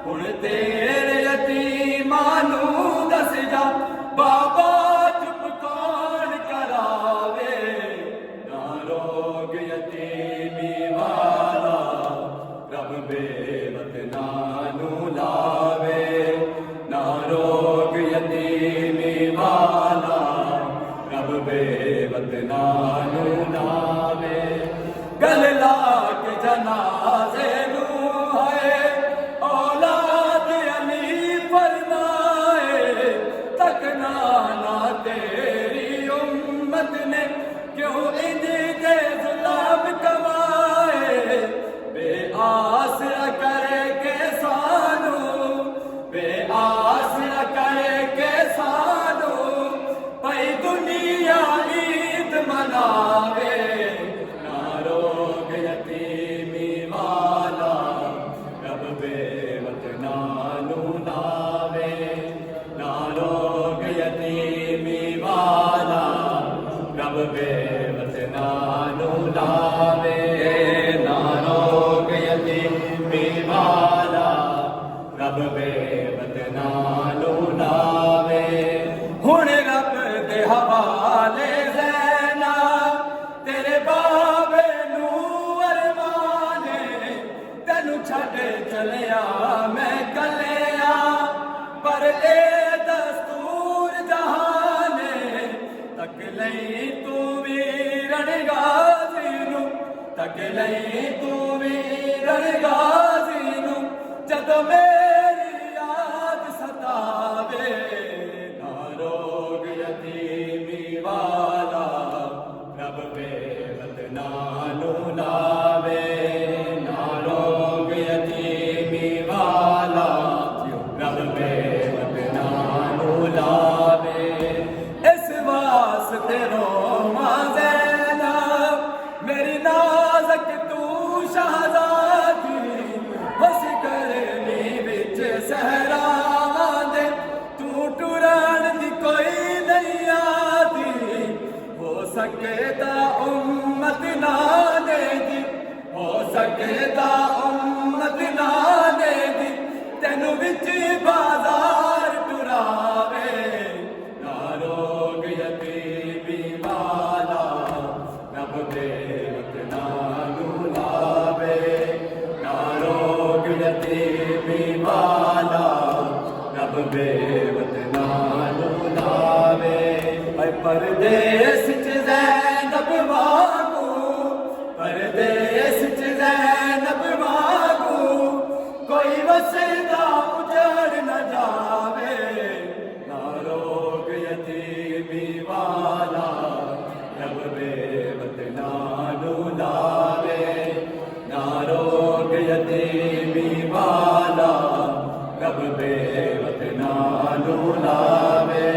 हुण तेरे यतीमां नूं दस जा बाबा चुप कौन करावे ना रोग यतीमी वाला रब बेवतनां नूं लावे ना रोग यतीमी वाला रब बेवतनां नूं लावे गल ला के जनाजे नूं है औलाद अली फरमाए तकना ना तेरी उम्मत ने क्यों इंज दे जुल्म कमाए बेआस करे के सानू बेआस करे के सानू पई दुनिया ईद मनावे ना रोग यतीमी वाला रब बेवतनां नूं लावे ना रोग यतीमी वाला रब बेवतनां नूं लावे ना रोग यतीमी वाला रब बेवतनां नूं लावे हुण रब दे हवाले ज़ैना तेरे बाबे नूं अरमाने तेनू छड्ड चलिया मैं कलिया पर ए दस्तूर जहाने तक लई तू वीरन गाज़ी नूं तक लई तू वीरन गाज़ी नूं जदों मेरी याद सतावे ना रोग यतीमी वाला रब बेवतनां नूं लावे ना रोग यतीमी वाला रब बेवतनां नूं लावे इस वास्ते रोवां ज़ैनब मेरी नाज़क तू शहज़ादी बस करनी विच सहरावां दे तू टुरन दी कोई नहीं आदी हो सके ता उम्मत ना दे दी हो सके ता उम्मत ना दे दी तेनू विच बाजार टुरावे ना रोग यतीमी वाला रब बेवतनां नूं लावे ना रोग यतीमी वाला रब बेवतनां नूं लावे परदेस च ज़ैनब वांगू परदेस च ज़ैनब वांगू कोई वसदा उजड़ न जावे ना रोग यतीमी वाला रब बेवतनां नूं लावे ना रोग यतीमी वाला रब बेवतनां नूं लावे।